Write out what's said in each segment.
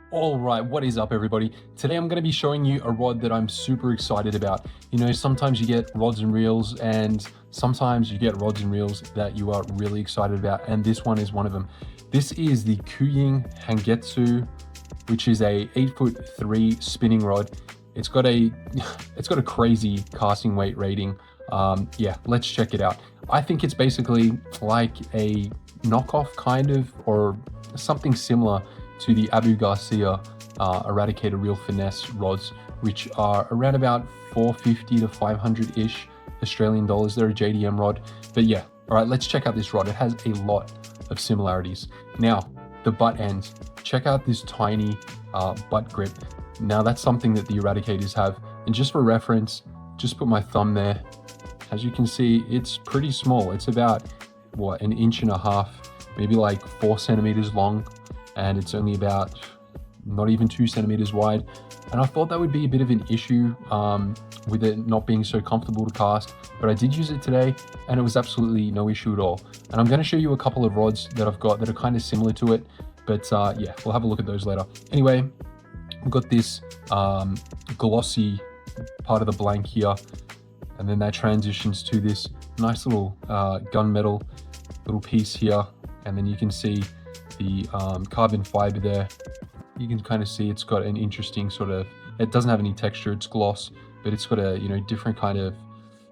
All right, what is up everybody? Today I'm going to be showing you a rod that I'm super excited about. You know, sometimes you get rods and reels and sometimes you get rods and reels that you are really excited about, and this one is one of them. This is the Kuying Hangetsu, which is a 8'3" spinning rod. It's got a crazy casting weight rating. Yeah, let's check it out. I think it's basically like a knockoff kind of, or something similar to the Abu Garcia Eradicator Reel Finesse rods, which are around about 450 to 500-ish Australian dollars. They're a JDM rod. But yeah, all right, let's check out this rod. It has a lot of similarities. Now, the butt end. Check out this tiny butt grip. Now, that's something that the Eradicators have. And just for reference, just put my thumb there. As you can see, it's pretty small. It's about, what, 1.5 inches, maybe like 4 centimeters long. And it's only about not even 2 centimeters wide. And I thought that would be a bit of an issue with it not being so comfortable to cast, but I did use it today and it was absolutely no issue at all. And I'm going to show you a couple of rods that I've got that are kind of similar to it, but yeah, we'll have a look at those later. Anyway, we've got this glossy part of the blank here, and then that transitions to this nice little gunmetal little piece here, and then you can see the carbon fiber there. You can kind of see it's got an interesting sort of, it doesn't have any texture, it's gloss, but it's got a, you know, different kind of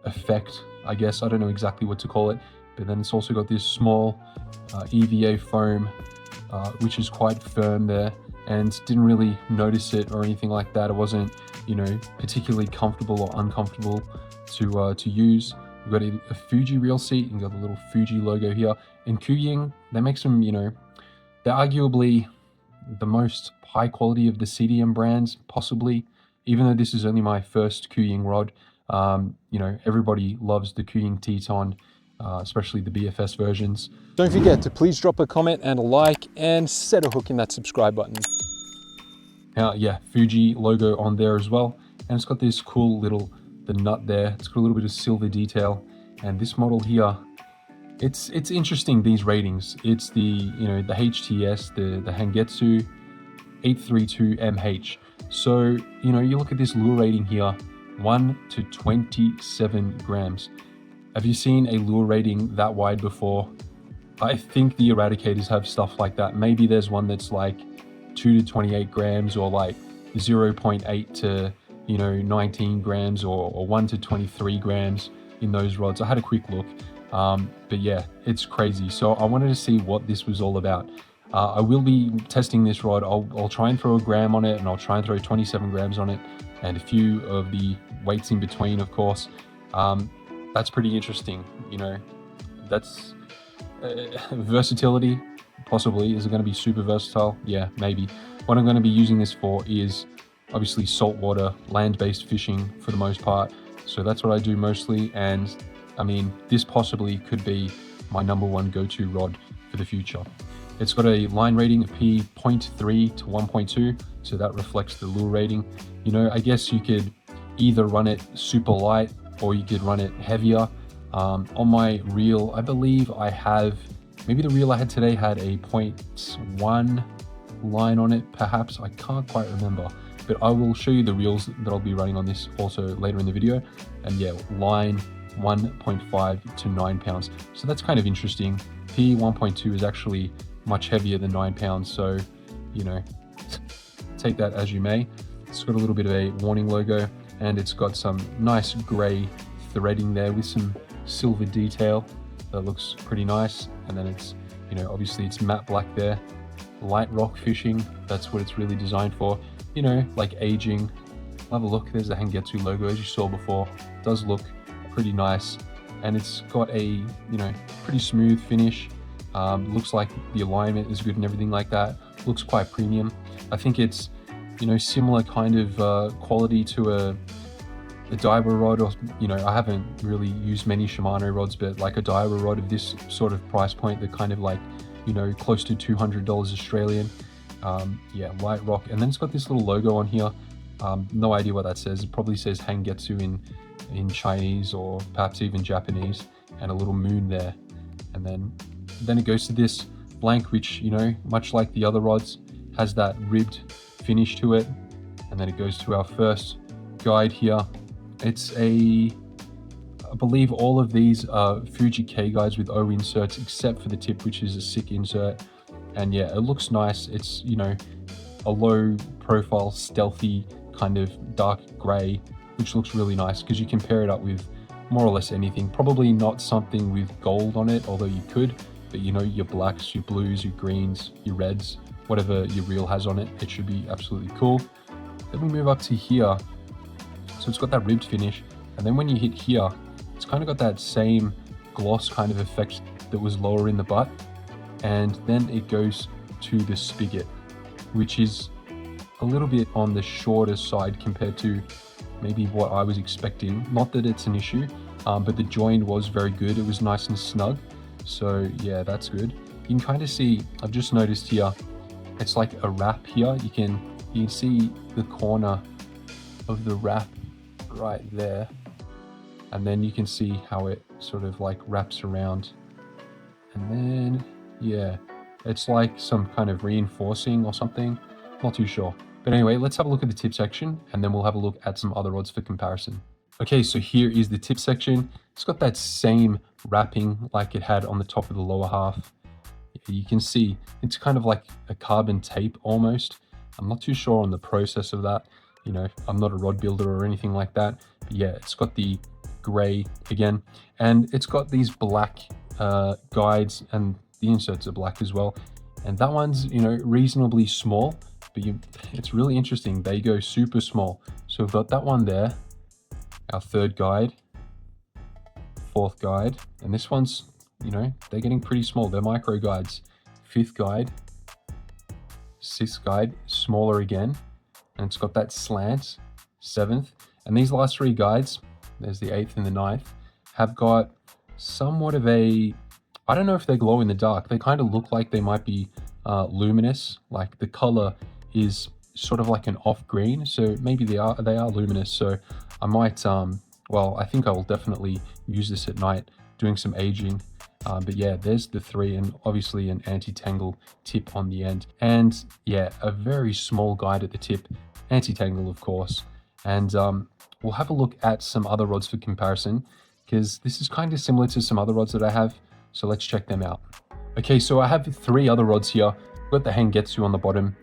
effect, I guess. I don't know exactly what to call it, but then it's also got this small EVA foam, which is quite firm there, and didn't really notice it or anything like that. It wasn't, you know, particularly comfortable or uncomfortable to use. We've got a Fuji reel seat, and got the little Fuji logo here. And Kuying, they make some, you know, they're arguably the most high quality of the CDM brands, possibly, even though this is only my first Kuying rod. You know, everybody loves the Kuying Teton, especially the BFS versions. Don't forget to please drop a comment and a like, and set a hook in that subscribe button. Yeah, Fuji logo on there as well. And it's got this cool little, the nut there. It's got a little bit of silver detail. And this model here, it's interesting, these ratings. It's the, you know, the HTS, the Hangetsu 832MH. So, you know, you look at this lure rating here, 1 to 27 grams. Have you seen a lure rating that wide before? I think the Eradicators have stuff like that. Maybe there's one that's like 2 to 28 grams, or like 0.8 to, you know, 19 grams, or 1 to 23 grams in those rods. I had a quick look. But yeah, it's crazy. So I wanted to see what this was all about. I will be testing this rod. I'll try and throw a gram on it, and I'll try and throw 27 grams on it, and a few of the weights in between, of course. That's pretty interesting. You know, that's versatility, possibly. Is it going to be super versatile? Yeah, maybe. What I'm going to be using this for is obviously saltwater, land-based fishing for the most part. So that's what I do mostly, and I mean, this possibly could be my #1 go-to rod for the future. It's got a line rating of P 0.3 to 1.2, so that reflects the lure rating. You know, I guess you could either run it super light or you could run it heavier. On my reel, I believe I have, maybe the reel I had today had a 0.1 line on it, perhaps. I can't quite remember, but I will show you the reels that I'll be running on this also later in the video. And yeah, line 1.5 to 9 pounds. So that's kind of interesting. P 1.2 is actually much heavier than 9 pounds. So, you know, take that as you may. It's got a little bit of a warning logo, and it's got some nice gray threading there with some silver detail that looks pretty nice. And then it's, you know, obviously it's matte black there. Light rock fishing, that's what it's really designed for. You know, like aging. Have a look, there's the Hangetsu logo, as you saw before. It does look pretty nice, and it's got a, you know, pretty smooth finish. Looks like the alignment is good and everything like that. Looks quite premium. I think it's, you know, similar kind of quality to a diver rod, or, you know, I haven't really used many Shimano rods, but like a diver rod of this sort of price point, they're kind of like, you know, close to $200 Australian. Yeah, light rock, and then it's got this little logo on here. No idea what that says. It probably says Hangetsu in Chinese, or perhaps even Japanese, and a little moon there. And then it goes to this blank, which, you know, much like the other rods, has that ribbed finish to it. And then it goes to our first guide here. It's I believe all of these are Fuji K guides with O inserts, except for the tip, which is a sick insert. And yeah, it looks nice. It's, you know, a low profile, stealthy kind of dark gray, which looks really nice because you can pair it up with more or less anything. Probably not something with gold on it, although you could, but you know, your blacks, your blues, your greens, your reds, whatever your reel has on it, it should be absolutely cool. Then we move up to here. So it's got that ribbed finish. And then when you hit here, it's kind of got that same gloss kind of effect that was lower in the butt. And then it goes to the spigot, which is a little bit on the shorter side compared to maybe what I was expecting. Not that it's an issue, but the join was very good. It was nice and snug. So yeah, that's good. You can kind of see, I've just noticed here, it's like a wrap here. You can see the corner of the wrap right there. And then you can see how it sort of like wraps around. And then, yeah, it's like some kind of reinforcing or something. Not too sure. But anyway, let's have a look at the tip section and then we'll have a look at some other rods for comparison. Okay, so here is the tip section. It's got that same wrapping like it had on the top of the lower half. You can see it's kind of like a carbon tape almost. I'm not too sure on the process of that. You know, I'm not a rod builder or anything like that. But yeah, it's got the gray again, and it's got these black guides, and the inserts are black as well. And that one's, you know, reasonably small, but it's really interesting. They go super small. So we've got that one there, our third guide, fourth guide, and this one's, you know, they're getting pretty small. They're micro guides. Fifth guide, sixth guide, smaller again, and it's got that slant. Seventh, and these last three guides, there's the eighth and the ninth, have got somewhat of a, I don't know if they glow in the dark. They kind of look like they might be luminous. Like the color is sort of like an off green, so maybe they are luminous. So I might, well, I think I will definitely use this at night doing some aging. But yeah, there's the three, and obviously an anti-tangle tip on the end. And yeah, a very small guide at the tip, anti-tangle of course. And we'll have a look at some other rods for comparison, because this is kind of similar to some other rods that I have. So let's check them out. Okay, so I have three other rods here. We've got the Hangetsu on the bottom.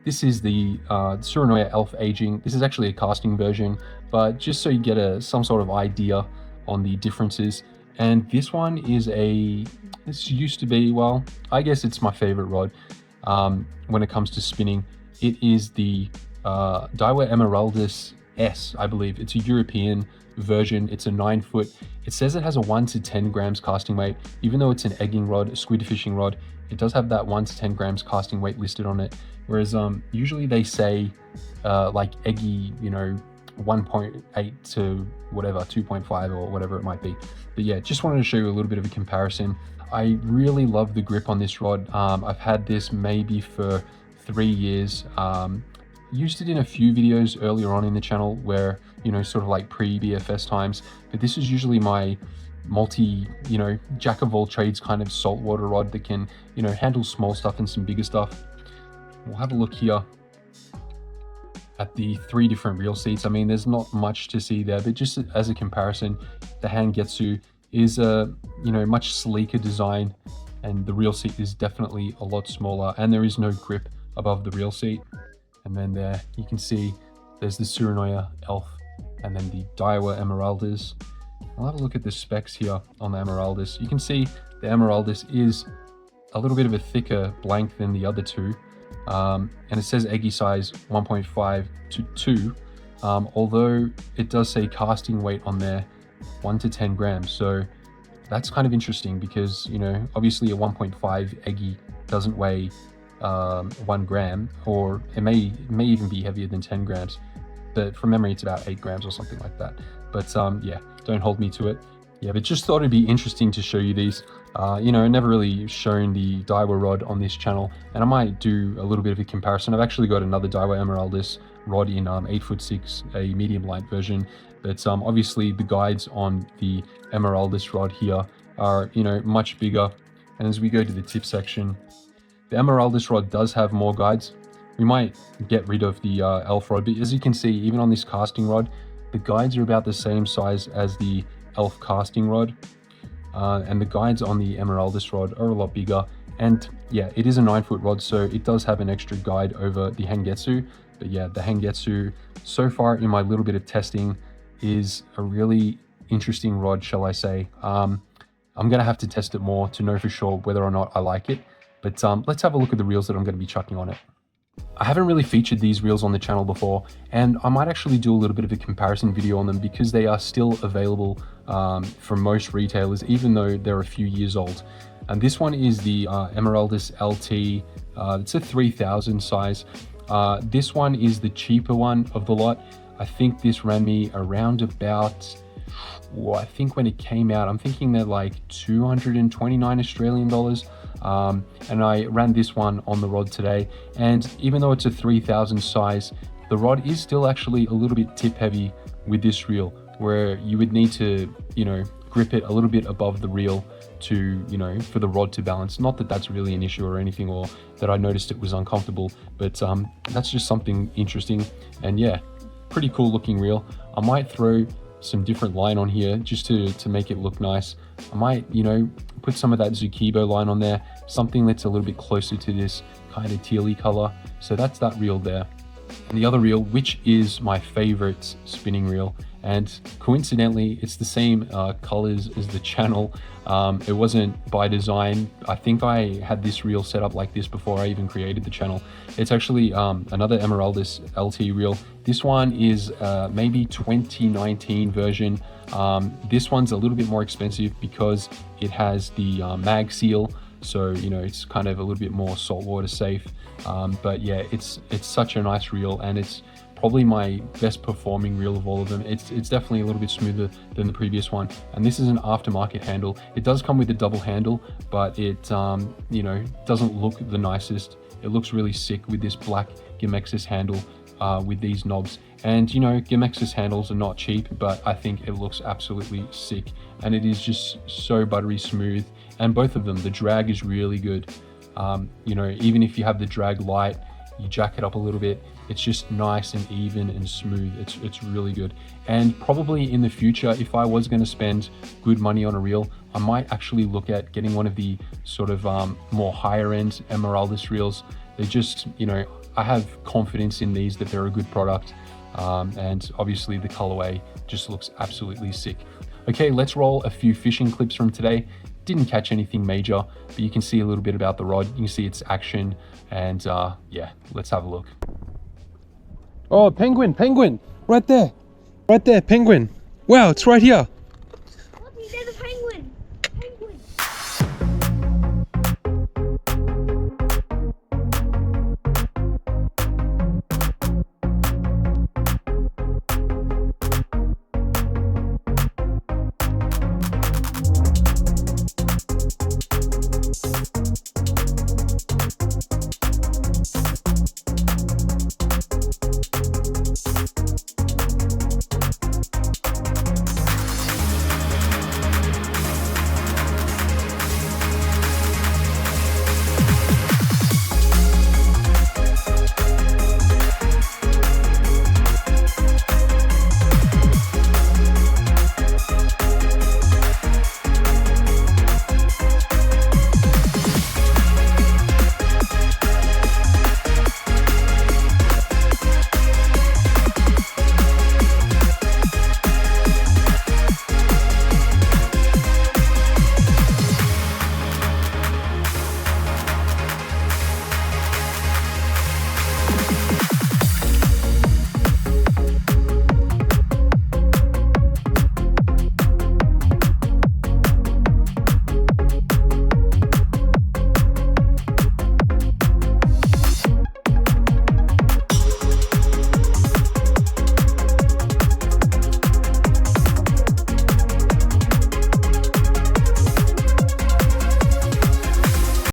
This is the Tsurunoya Elf Aging. This is actually a casting version, but just so you get some sort of idea on the differences. And this one is this used to be, well, I guess it's my favorite rod when it comes to spinning. It is the Daiwa Emeraldus S, I believe. It's a European version. It's a 9 foot. It says it has a 1 to 10 grams casting weight. Even though it's an egging rod, a squid fishing rod, it does have that 1 to 10 grams casting weight listed on it. Whereas usually they say like eggy, you know, 1.8 to whatever, 2.5 or whatever it might be. But yeah, just wanted to show you a little bit of a comparison. I really love the grip on this rod. I've had this maybe for 3 years. Used it in a few videos earlier on in the channel where, you know, sort of like pre-BFS times, but this is usually my multi, you know, jack of all trades kind of saltwater rod that can, you know, handle small stuff and some bigger stuff. We'll have a look here at the 3 different reel seats. I mean, there's not much to see there, but just as a comparison, the Hangetsu is a, you know, much sleeker design, and the reel seat is definitely a lot smaller, and there is no grip above the reel seat. And then there you can see there's the Tsurunoya Elf and then the Daiwa Emeraldus. I'll have a look at the specs here on the Emeraldus. You can see the Emeraldus is a little bit of a thicker blank than the other two. And it says eggy size 1.5 to 2, although it does say casting weight on there 1 to 10 grams. So that's kind of interesting because, you know, obviously a 1.5 eggy doesn't weigh 1 gram, or it may even be heavier than 10 grams, but from memory it's about 8 grams or something like that. But yeah, don't hold me to it. Yeah, but just thought it'd be interesting to show you these. You know, never really shown the Daiwa rod on this channel, and I might do a little bit of a comparison. I've actually got another Daiwa Emeraldus rod in 8'6", a medium light version, but obviously the guides on the Emeraldus rod here are, you know, much bigger. And as we go to the tip section, the Emeraldus rod does have more guides, we might get rid of the elf rod. But as you can see, even on this casting rod, the guides are about the same size as the elf casting rod. And the guides on the Emeraldus rod are a lot bigger. And yeah, it is a 9-foot rod, so it does have an extra guide over the Hangetsu. But yeah, the Hangetsu, so far in my little bit of testing, is a really interesting rod, shall I say. I'm going to have to test it more to know for sure whether or not I like it. But let's have a look at the reels that I'm going to be chucking on it. I haven't really featured these reels on the channel before, and I might actually do a little bit of a comparison video on them because they are still available from most retailers, even though they're a few years old. And this one is the Emeraldus LT. It's a 3000 size. This one is the cheaper one of the lot. I think this ran me around about, I think when it came out, I'm thinking they're like 229 Australian dollars. And I ran this one on the rod today, and even though it's a 3000 size, the rod is still actually a little bit tip heavy with this reel, where you would need to, you know, grip it a little bit above the reel to, you know, for the rod to balance. Not that that's really an issue or anything, or that I noticed it was uncomfortable, but that's just something interesting. And yeah, pretty cool looking reel. I might throw some different line on here just to make it look nice. I might, you know, put some of that Zukibo line on there, something that's a little bit closer to this kind of tealy color. So that's that reel there. And the other reel, which is my favorite spinning reel, and coincidentally it's the same colors as the channel. It wasn't by design. I think I had this reel set up like this before I even created the channel. It's actually another Emeraldus LT reel. This one is maybe 2019 version. This one's a little bit more expensive because it has the mag seal, so you know it's kind of a little bit more saltwater safe. But yeah, it's such a nice reel, and it's probably my best performing reel of all of them. It's definitely a little bit smoother than the previous one, and this is an aftermarket handle. It does come with a double handle, but it you know, doesn't look the nicest. It looks really sick with this black Gamexus handle with these knobs. And you know, Gamexus handles are not cheap, but I think it looks absolutely sick, and it is just so buttery smooth. And both of them, the drag is really good. You know, even if you have the drag light, you jack it up a little bit, it's just nice and even and smooth. It's really good. And probably in the future, if I was going to spend good money on a reel, I might actually look at getting one of the sort of more higher end Emeraldus reels. They just, you know, I have confidence in these that they're a good product. And obviously the colorway just looks absolutely sick. Okay, let's roll a few fishing clips from today. Didn't catch anything major, but you can see a little bit about the rod. You can see its action, and yeah, let's have a look. Oh, penguin, right there, penguin. Wow, it's right here.